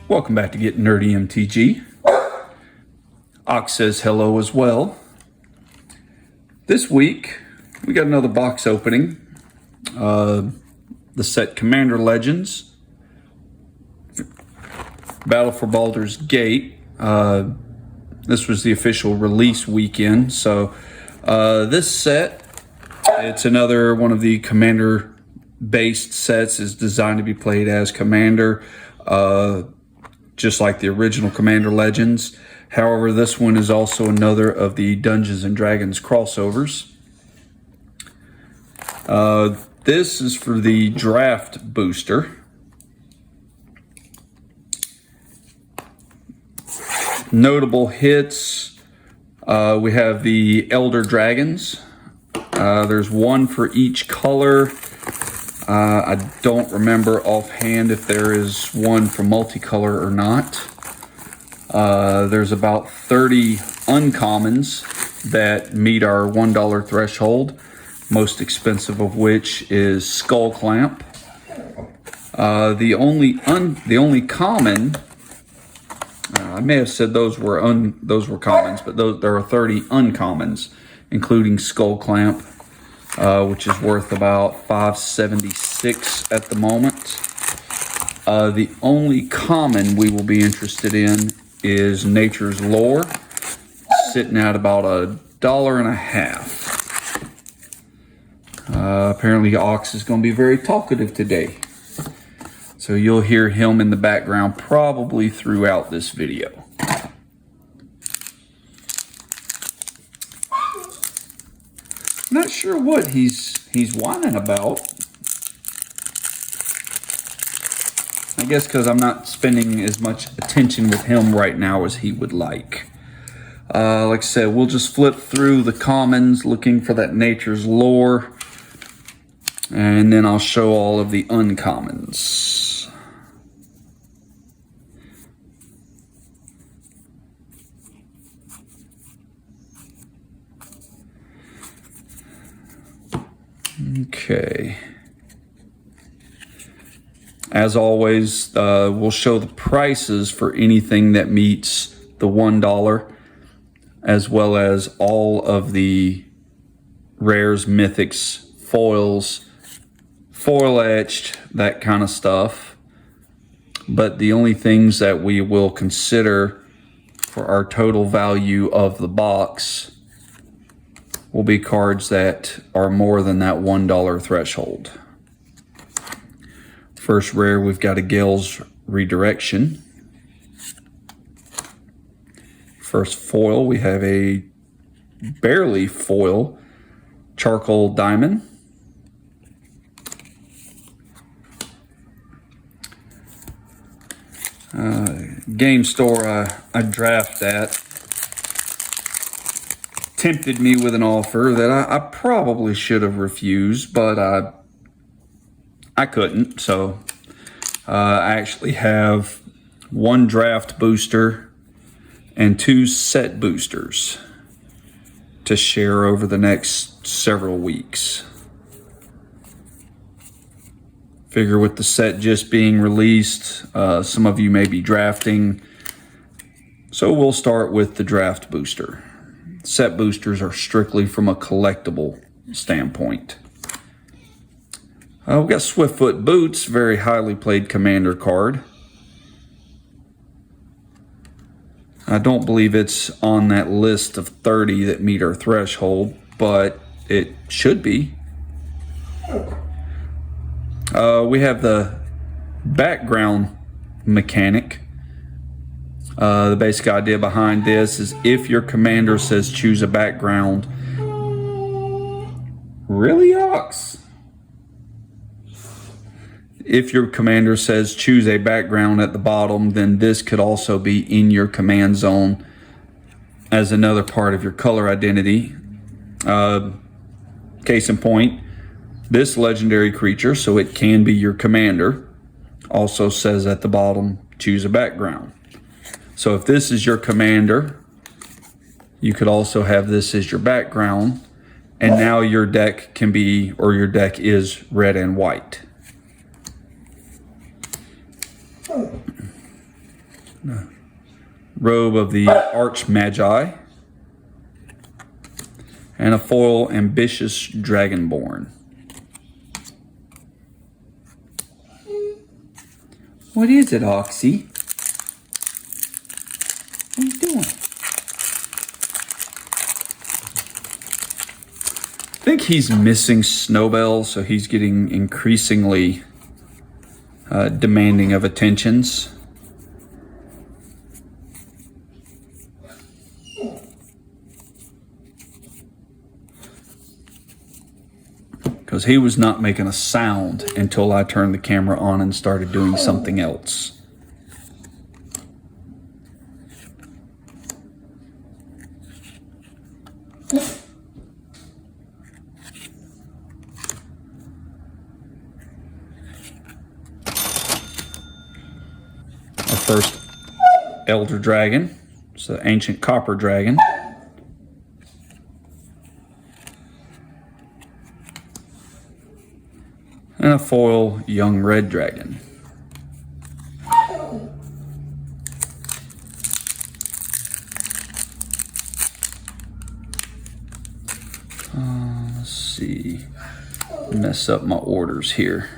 Welcome back to Get Nerdy MTG. Ox says hello as well. This week, we got another box opening. The set Commander Legends. Battle for Baldur's Gate. This was the official release weekend. So this set, it's another one of the Commander-based sets. Is designed to be played as Commander. Just like the original Commander Legends. However, this one is also another of the Dungeons & Dragons crossovers. This is for the draft booster. Notable hits, we have the Elder Dragons. There's one for each color. I don't remember offhand if there is one for multicolor or not. There's about 30 uncommons that meet our $1 threshold, most expensive of which is Skull Clamp. The only common, I may have said those were commons, but there are 30 uncommons, including Skull Clamp. Which is worth about $5.76 at the moment. The only common we will be interested in is Nature's Lore, sitting at about $1.50. Apparently Ox is going to be very talkative today. So you'll hear him in the background probably throughout this video. Not sure what he's whining about. I guess because I'm not spending as much attention with him right now as he would like. Like I said, we'll just flip through the commons looking for that Nature's Lore. And then I'll show all of the uncommons. Okay. As always, we'll show the prices for anything that meets the $1, as well as all of the rares, mythics, foils, foil etched, that kind of stuff. But the only things that we will consider for our total value of the box will be cards that are more than that $1 threshold. First rare, we've got a Gale's Redirection. First foil, we have a barely foil Charcoal Diamond. Game store I draft at tempted me with an offer that I probably should have refused, but I couldn't. So I actually have one draft booster and 2 set boosters to share over the next several weeks. Figure with the set just being released, some of you may be drafting. So we'll start with the draft booster. Set boosters are strictly from a collectible standpoint. We've got Swiftfoot Boots, very highly played Commander card. I don't believe it's on that list of 30 that meet our threshold, but it should be. We have the background mechanic. The basic idea behind this is if your commander says choose a background. Really, Ox? If your commander says choose a background at the bottom, then this could also be in your command zone as another part of your color identity. Case in point, this legendary creature, so it can be your commander, also says at the bottom, choose a background. So if this is your commander, you could also have this as your background, and now your deck can be, or your deck is red and white. robe of the Arch Magi, and a foil Ambitious Dragonborn. What is it, Oxy? What are you doing? I think he's missing Snowbell, so he's getting increasingly demanding of attentions. Because he was not making a sound until I turned the camera on and started doing something else. Our first Elder Dragon. It's the ancient copper dragon. And a foil young red dragon. Let's see. Mess up my orders here.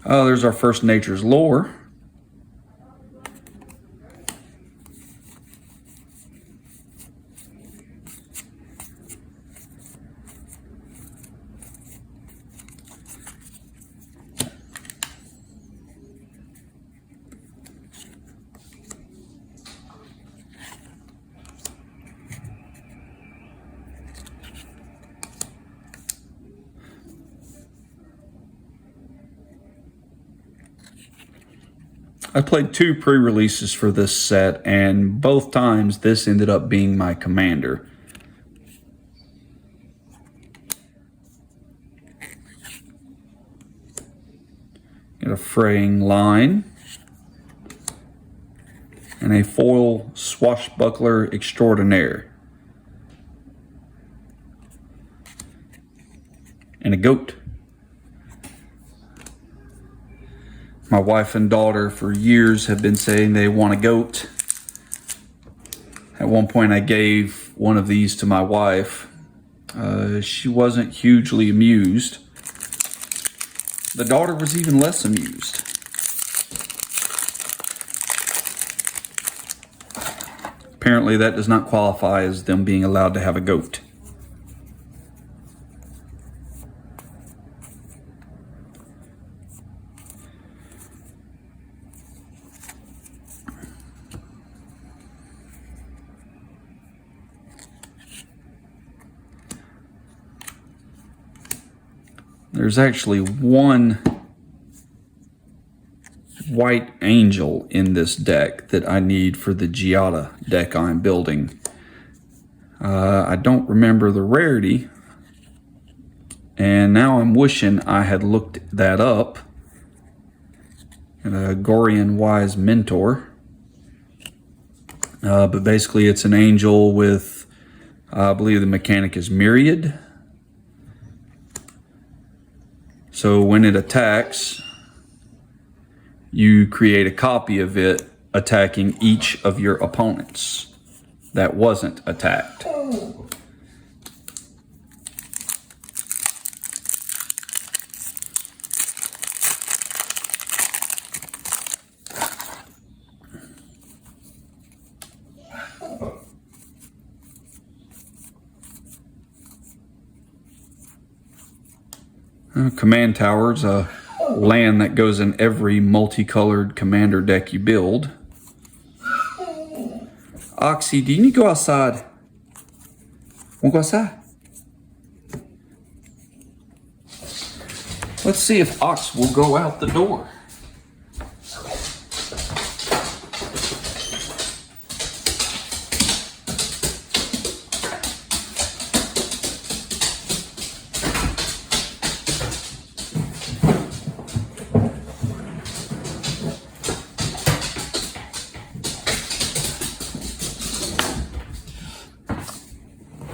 Oh, there's our first Nature's Lore. I played 2 pre-releases for this set, and both times this ended up being my commander. Get a fraying line. And a foil swashbuckler extraordinaire. And a goat. My wife and daughter for years have been saying they want a goat. At one point I gave one of these to my wife. She wasn't hugely amused. The daughter was even less amused. Apparently that does not qualify as them being allowed to have a goat. There's actually one white angel in this deck that I need for the Giada deck I'm building. I don't remember the rarity, and now I'm wishing I had looked that up. And a Gorian Wise Mentor. But basically it's an angel with, I believe the mechanic is Myriad. So when it attacks, you create a copy of it attacking each of your opponents that wasn't attacked. Command Tower's a land that goes in every multicolored commander deck you build. Oxy, do you need to go outside? Want to go outside? Let's see if Ox will go out the door.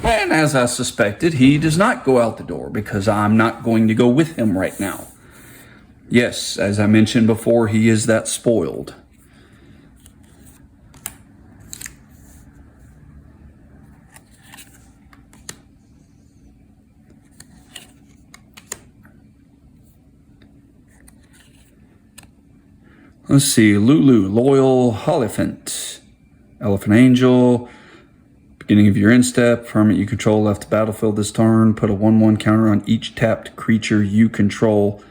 And as I suspected, he does not go out the door because I'm not going to go with him right now. Yes, as I mentioned before, he is that spoiled. Let's see, Lulu, Loyal, Hierophant, Elephant Angel. Beginning of your end step, permanent you control left the battlefield this turn. Put a 1/1 counter on each tapped creature you control,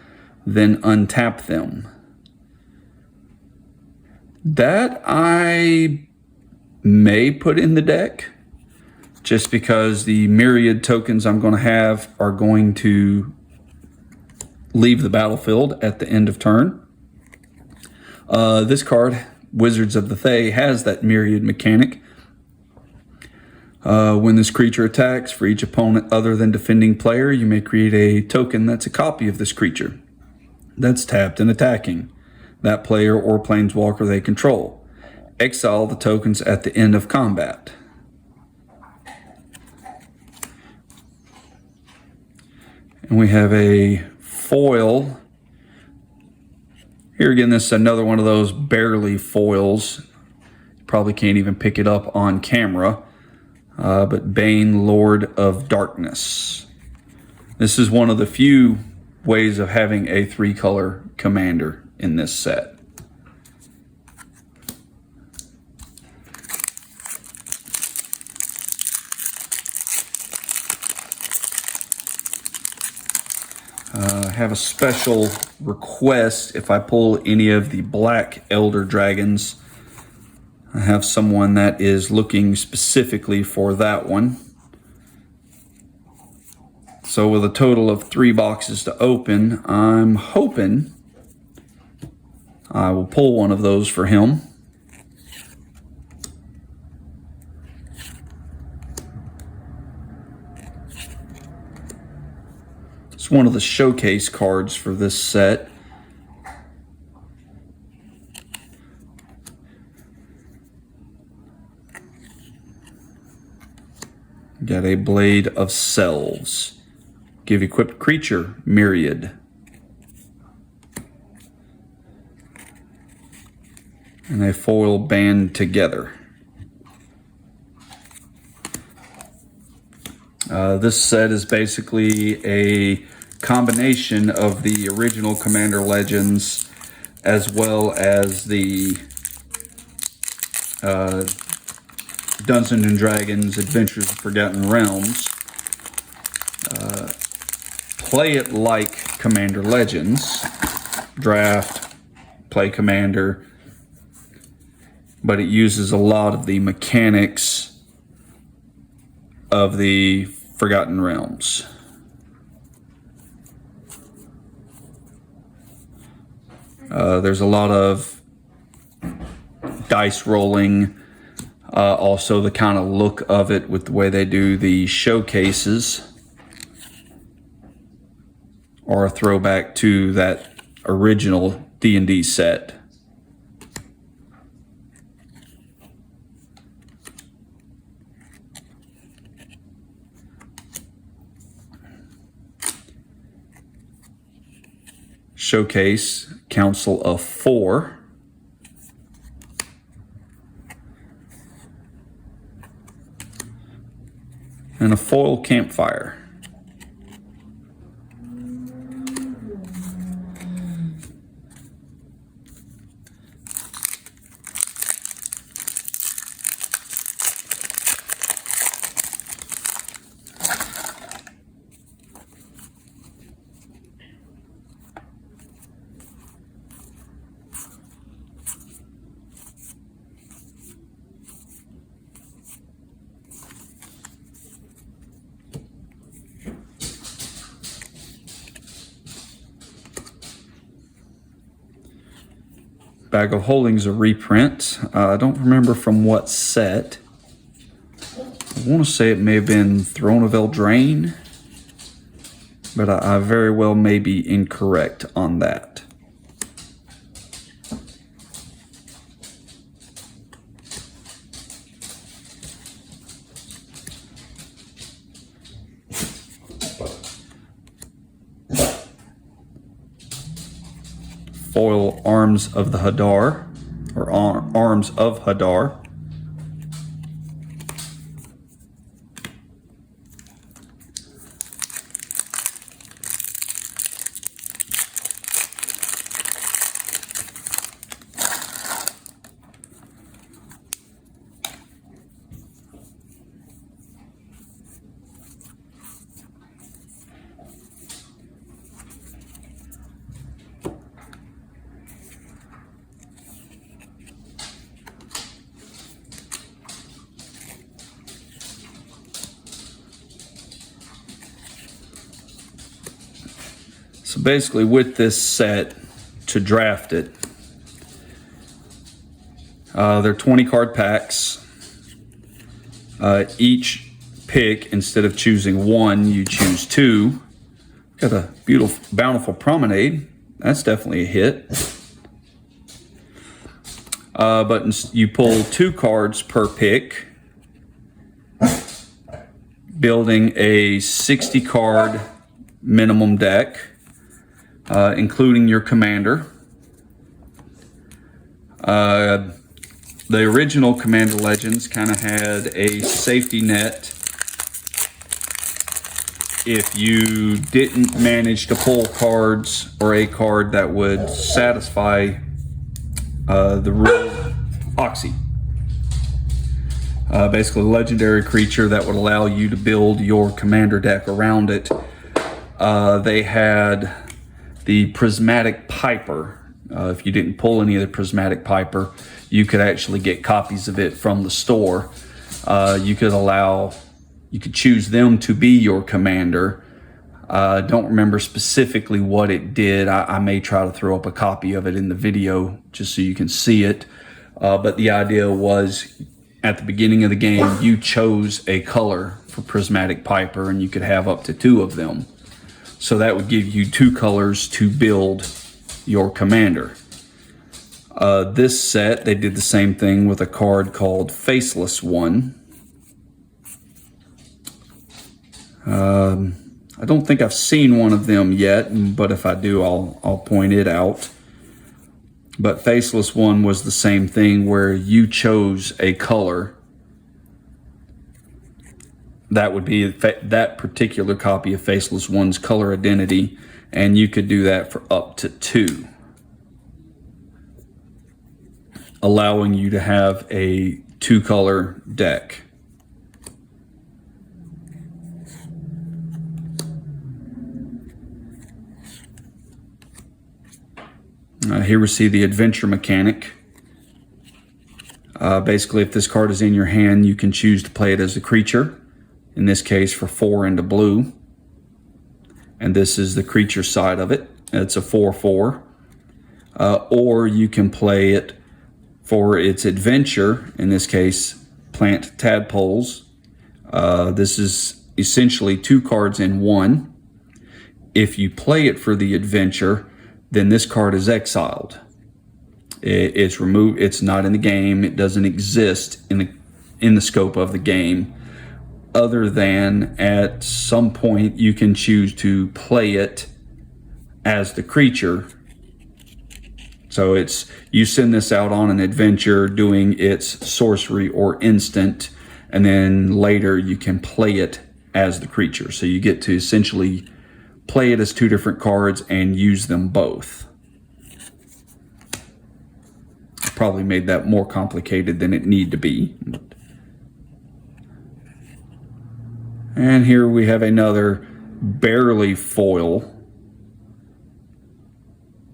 then untap them. That I may put in the deck, just because the myriad tokens I'm going to have are going to leave the battlefield at the end of turn. This card, Wizards of the Thay, has that myriad mechanic. When this creature attacks, for each opponent other than defending player, you may create a token that's a copy of this creature that's tapped and attacking that player or planeswalker they control. Exile the tokens at the end of combat. And we have a foil. Here again, this is another one of those barely foils. You probably can't even pick it up on camera. But Bain, Lord of Darkness. This is one of the few ways of having a 3-color commander in this set. I have a special request if I pull any of the black Elder Dragons. I have someone that is looking specifically for that one. So with a total of 3 boxes to open, I'm hoping I will pull one of those for him. It's one of the showcase cards for this set. Got a Blade of Selves. Give equipped creature Myriad. And a foil Band Together. This set is basically a combination of the original Commander Legends as well as the Dungeons and Dragons Adventures of Forgotten Realms. Play it like Commander Legends. Draft, play Commander, but it uses a lot of the mechanics of the Forgotten Realms. There's a lot of dice rolling. Also the kind of look of it with the way they do the showcases are a throwback to that original D&D set. Showcase, Council of 4. And a foil Campfire. Bag of Holding's a reprint. I don't remember from what set. I want to say it may have been Throne of Eldraine, but I very well may be incorrect on that. Arms of the Hadar, or Arms of Hadar. So basically with this set, to draft it, they're 20 card packs. Each pick, instead of choosing one, you choose two. Got a beautiful, bountiful promenade. That's definitely a hit. But you pull 2 cards per pick, building a 60 card minimum deck, including your commander. The original Commander Legends kind of had a safety net. If you didn't manage to pull cards or a card that would satisfy the rule Oxy. Basically a legendary creature that would allow you to build your commander deck around it. They had the Prismatic Piper. If you didn't pull any of the Prismatic Piper, you could actually get copies of it from the store. You could choose them to be your commander. Don't remember specifically what it did. I may try to throw up a copy of it in the video just so you can see it. But the idea was, at the beginning of the game, you chose a color for Prismatic Piper, and you could have up to 2 of them. So that would give you 2 colors to build your commander. This set, they did the same thing with a card called Faceless One. I don't think I've seen one of them yet, but if I do, I'll point it out. But Faceless One was the same thing, where you chose a color. That would be that particular copy of Faceless One's color identity, and you could do that for up to 2, allowing you to have a 2-color deck. Here we see the adventure mechanic. Basically, if this card is in your hand, you can choose to play it as a creature. In this case, for 4 into blue. And this is the creature side of it. It's a 4/4. Or you can play it for its adventure. In this case, plant tadpoles. This is essentially 2 cards in one. If you play it for the adventure, then this card is exiled. It's removed. It's not in the game. It doesn't exist in the scope of the game, other than at some point you can choose to play it as the creature. So you send this out on an adventure doing its sorcery or instant, and then later you can play it as the creature. So you get to essentially play it as 2 different cards and use them both. Probably made that more complicated than it need to be. And here we have another barely foil.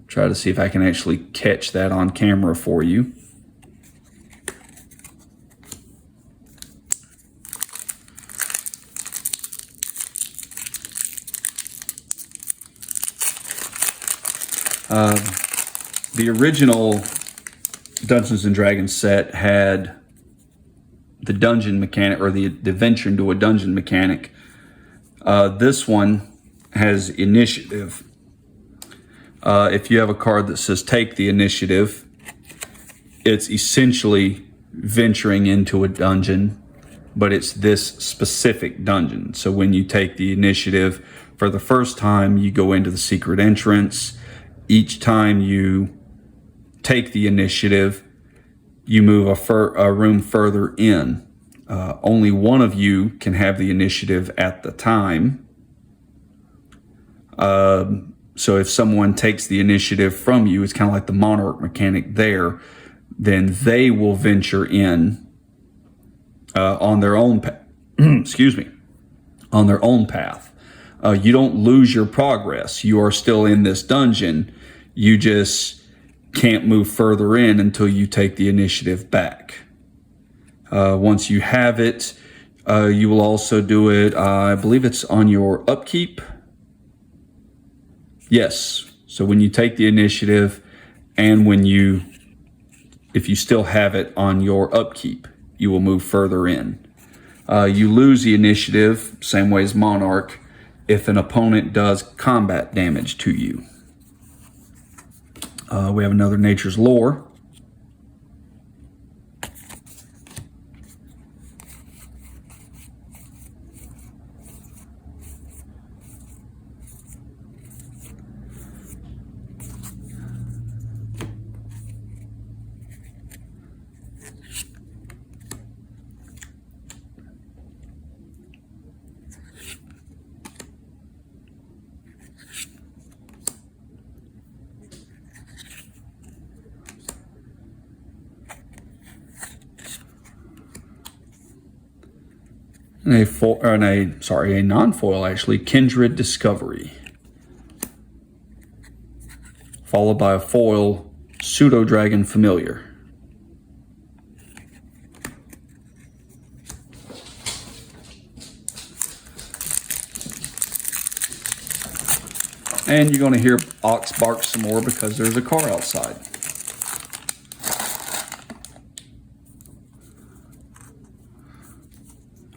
Try to see if I can actually catch that on camera for you. The original Dungeons and Dragons set had the dungeon mechanic, or the venture into a dungeon mechanic. This one has initiative. If you have a card that says take the initiative, it's essentially venturing into a dungeon, but it's this specific dungeon. So when you take the initiative for the first time, you go into the secret entrance. Each time you take the initiative, you move a room further in. Only one of you can have the initiative at the time. So if someone takes the initiative from you, it's kind of like the monarch mechanic there, then they will venture in on their own excuse me, on their own path. You don't lose your progress. You are still in this dungeon. You just can't move further in until you take the initiative back. Once you have it, you will also do it, I believe it's on your upkeep. Yes. So when you take the initiative and if you still have it on your upkeep, you will move further in. You lose the initiative, same way as Monarch, if an opponent does combat damage to you. We have another Nature's Lore. And a non-foil actually, Kindred Discovery. Followed by a foil, Pseudo-Dragon Familiar. And you're going to hear Ox bark some more because there's a car outside.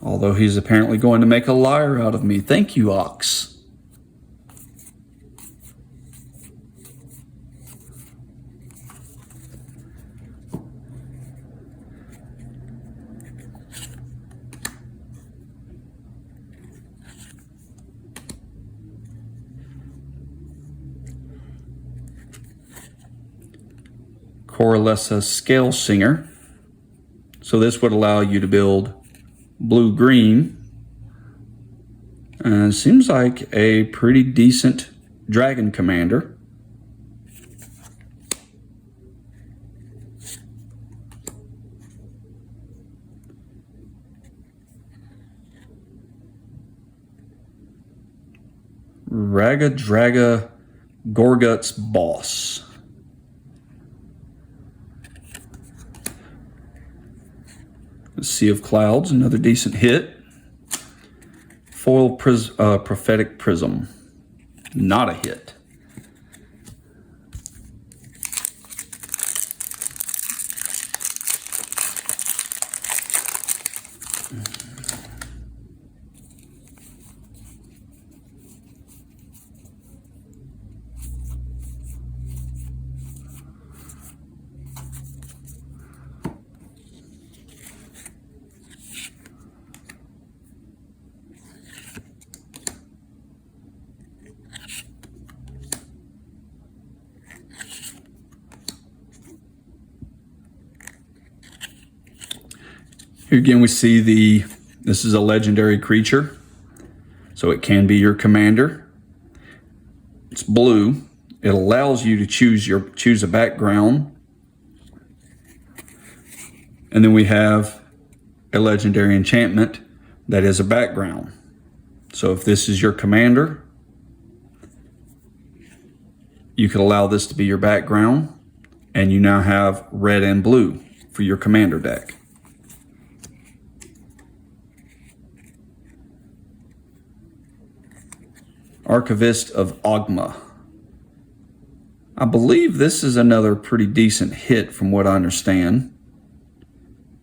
Although he's apparently going to make a liar out of me. Thank you, Ox. Coralessa Scale Singer. So this would allow you to build blue-green. And seems like a pretty decent dragon commander. Raga Draga Gorgut's Boss. Sea of Clouds, another decent hit. Foil Prophetic Prism, not a hit. Here again we see this is a legendary creature, so it can be your commander. It's blue. It allows you to choose a background. And then we have a legendary enchantment that is a background. So if this is your commander, you could allow this to be your background, and you now have red and blue for your commander deck. Archivist of Ogma. I believe this is another pretty decent hit from what I understand.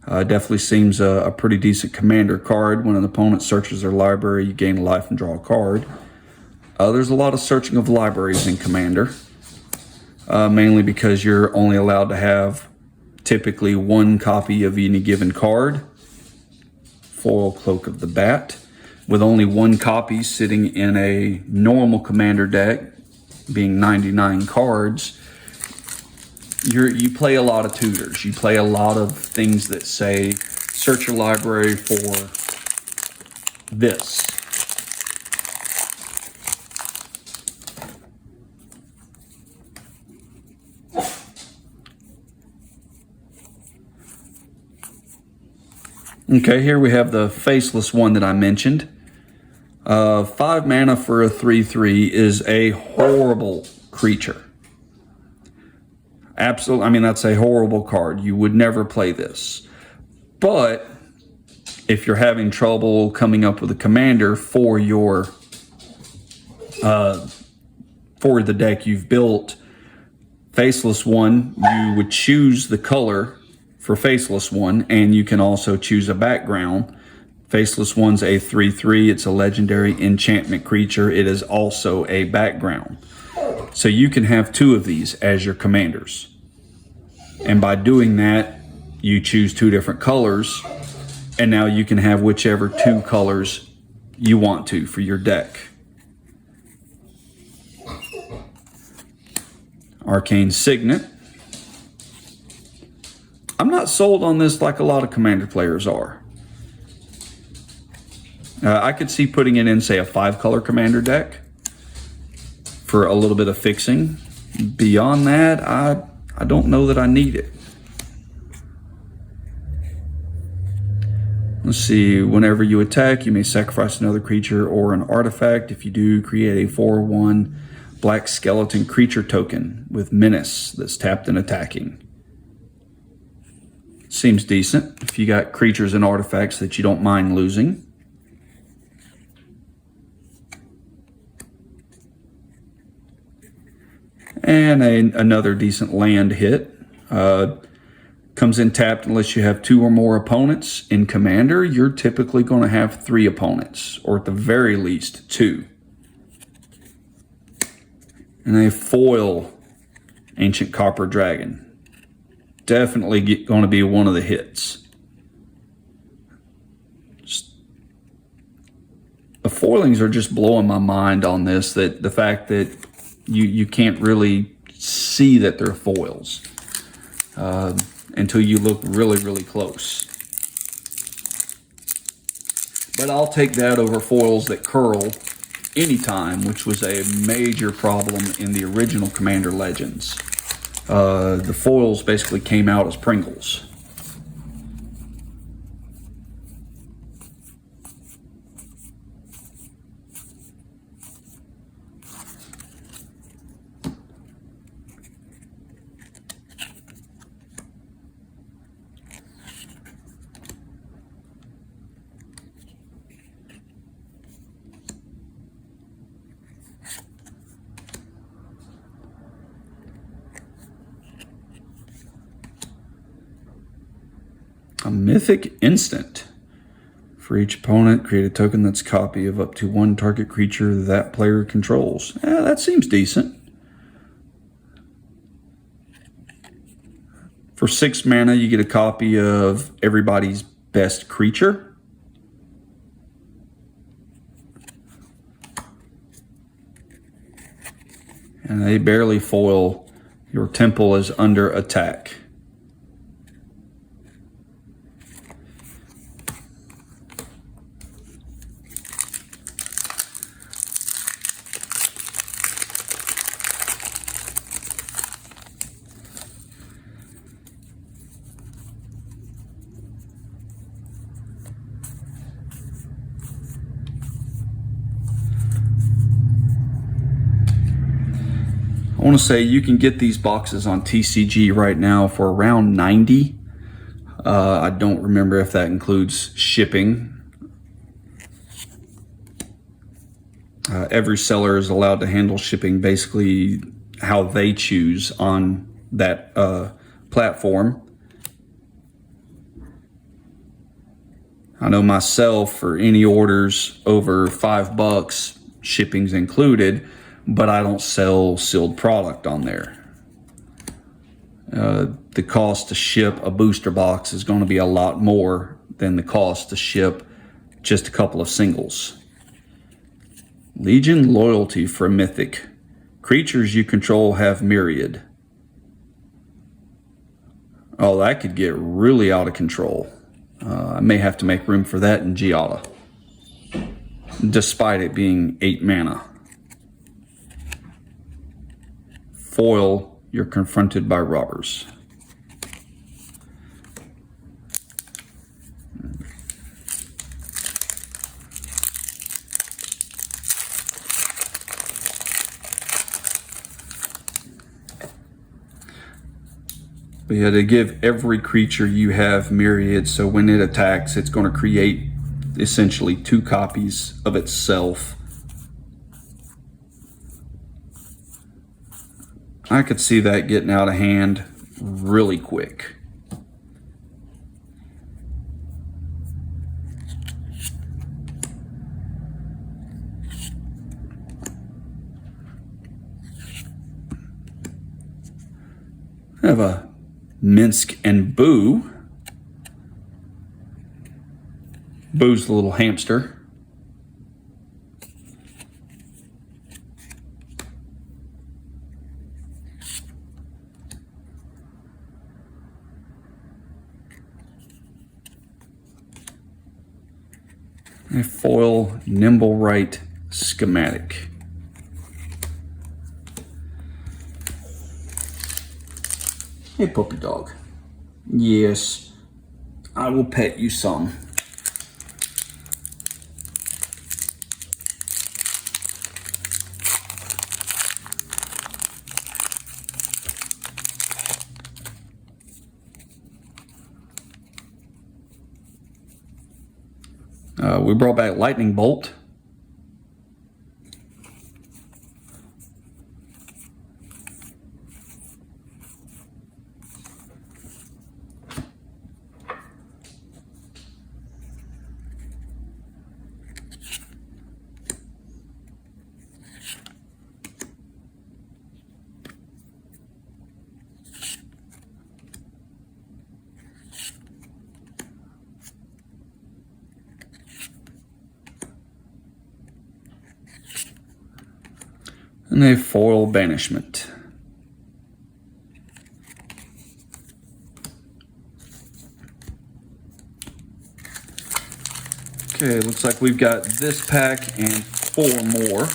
Definitely seems a pretty decent commander card. When an opponent searches their library, you gain a life and draw a card. There's a lot of searching of libraries in Commander, mainly because you're only allowed to have typically one copy of any given card. Foil Cloak of the Bat, with only one copy sitting in a normal commander deck, being 99 cards. you play a lot of tutors. You play a lot of things that say, search your library for this. Okay, here we have the faceless one that I mentioned. 5 mana for a 3/3 is a horrible creature. Absolutely, I mean, that's a horrible card. You would never play this. But if you're having trouble coming up with a commander for your for the deck you've built, faceless one, you would choose the color for faceless one, and you can also choose a background. Faceless one's a 3/3. It's a legendary enchantment creature. It is also a background. So you can have 2 of these as your commanders. And by doing that, you choose 2 different colors, and now you can have whichever 2 colors you want to for your deck. Arcane Signet. I'm not sold on this like a lot of commander players are. I could see putting it in, say, a 5-color commander deck for a little bit of fixing. Beyond that, I don't know that I need it. Let's see. Whenever you attack, you may sacrifice another creature or an artifact. If you do, create a 4/1 black skeleton creature token with menace that's tapped and attacking. Seems decent if you got creatures and artifacts that you don't mind losing. And another decent land hit. Comes in tapped unless you have 2 or more opponents. In Commander, you're typically going to have 3 opponents, or at the very least 2. And a foil Ancient Copper Dragon. Definitely going to be one of the hits. The foilings are just blowing my mind on this, that the fact that you can't really see that they're foils until you look really, really close. But I'll take that over foils that curl anytime, which was a major problem in the original Commander Legends. The foils basically came out as Pringles. A mythic instant. For each opponent, create a token that's a copy of up to 1 target creature that player controls. Yeah, that seems decent. For 6 mana, you get a copy of everybody's best creature. And they barely foil. Your temple is under attack. I want to say you can get these boxes on TCG right now for around $90. I don't remember if that includes shipping. Every seller is allowed to handle shipping basically how they choose on that platform. I know myself, for any orders over $5, shipping's included, but I don't sell sealed product on there. The cost to ship a booster box is going to be a lot more than the cost to ship just a couple of singles. Legion Loyalty for Mythic. Creatures you control have myriad. Oh, that could get really out of control. I may have to make room for that in Giada, despite it being 8 mana. Foil, you're confronted by robbers. But yeah, to give every creature you have myriad, so when it attacks, it's going to create essentially 2 copies of itself. I could see that getting out of hand really quick. I have a Minsk and Boo. Boo's the little hamster. A foil Nimble Right schematic. Hey, puppy dog. Yes, I will pet you some. We brought back Lightning Bolt. And a foil Banishment. Okay, looks like we've got this pack and 4 more.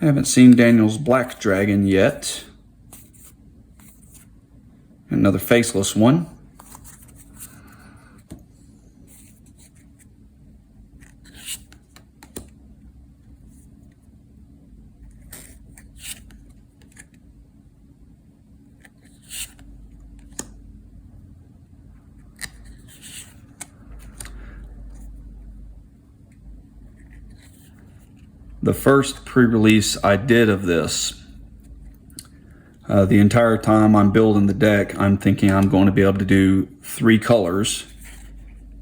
Haven't seen Daniel's Black Dragon yet. Another faceless one. The first pre-release I did of this, the entire time I'm building the deck, I'm thinking I'm going to be able to do 3 colors.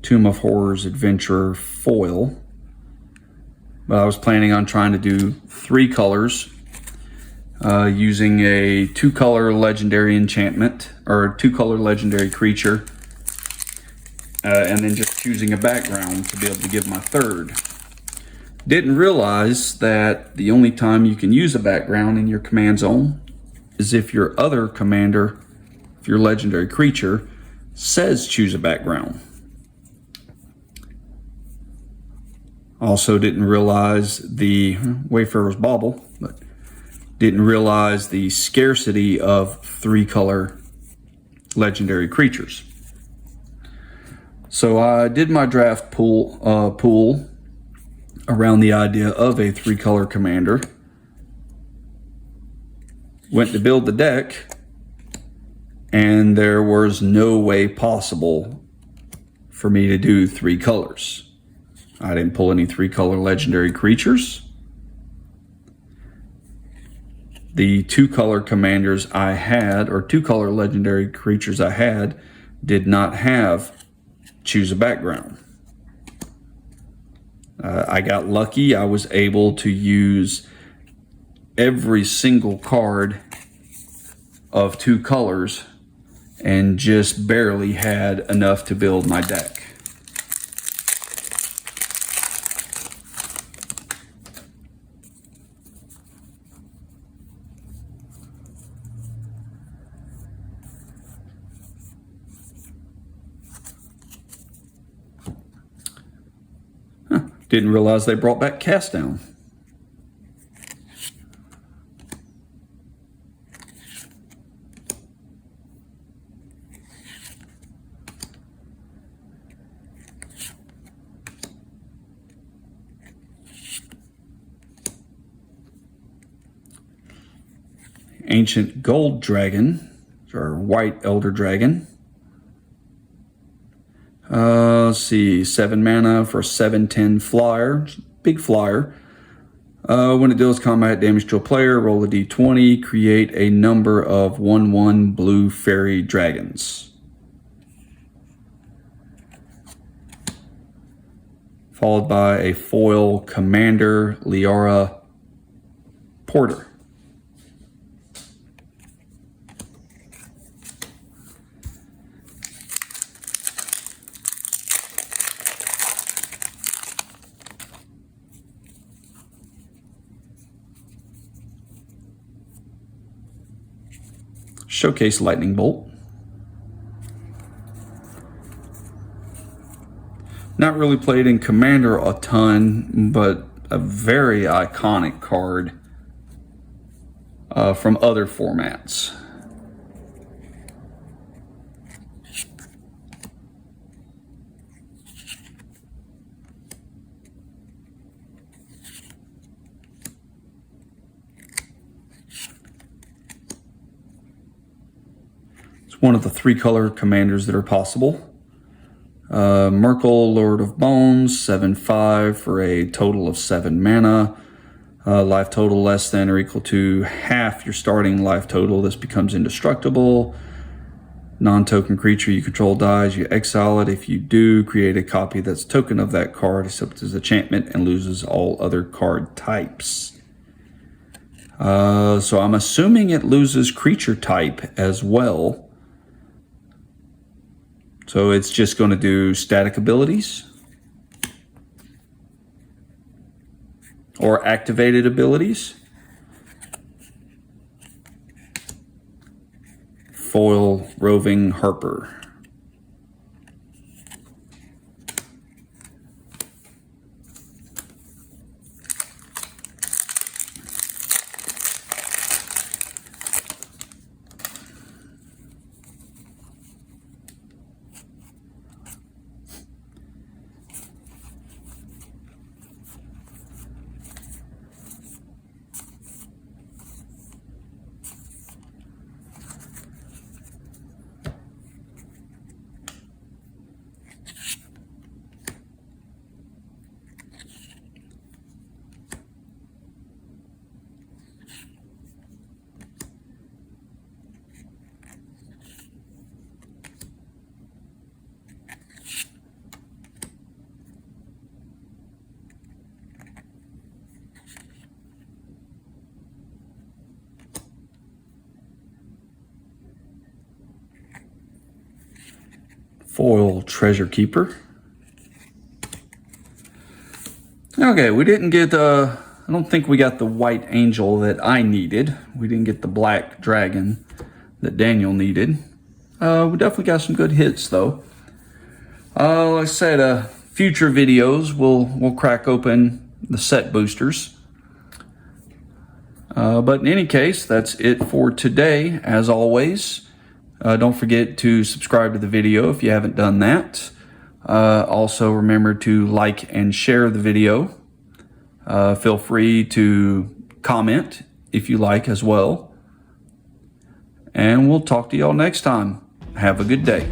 Tomb of Horrors Adventurer foil. But I was planning on trying to do 3 colors using a 2-color legendary enchantment, or 2-color legendary creature, and then just choosing a background to be able to give my third. Didn't realize that the only time you can use a background in your command zone is if your other commander, if your legendary creature, says choose a background. Also didn't realize the Wayfarer's Bauble, but didn't realize the scarcity of 3-color legendary creatures. So I did my draft pool around the idea of a 3-color commander. Went to build the deck, and there was no way possible for me to do 3 colors. I didn't pull any 3-color legendary creatures. The 2-color commanders I had, or 2-color legendary creatures I had, did not have choose a background. I got lucky. I was able to use every single card of 2 colors and just barely had enough to build my deck. Didn't realize they brought back cast down. Ancient Gold Dragon, or White Elder Dragon. Let's see, 7 mana for a 7/10 flyer, big flyer. When it deals combat damage to a player, roll a d20, create a number of 1/1 blue fairy dragons. Followed by a foil Commander Liara Porter. Showcase Lightning Bolt. Not really played in Commander a ton, but a very iconic card from other formats. It's one of the 3-color commanders that are possible. Merkel, Lord of Bones, 7/5 for a total of 7 mana. Life total less than or equal to half your starting life total. This becomes indestructible. Non-token creature you control dies, you exile it. If you do, create a copy that's token of that card, except as enchantment, and loses all other card types. So I'm assuming it loses creature type as well. So it's just going to do static abilities or activated abilities. Foil Roving Harper. Foil Treasure Keeper. Okay, we didn't get, I don't think we got the white angel that I needed. We didn't get the black dragon that Daniel needed. We definitely got some good hits though. Like I said, future videos we'll crack open the set boosters. But in any case, that's it for today. As always, don't forget to subscribe to the video if you haven't done that. Also, remember to like and share the video. Feel free to comment if you like as well. And we'll talk to y'all next time. Have a good day.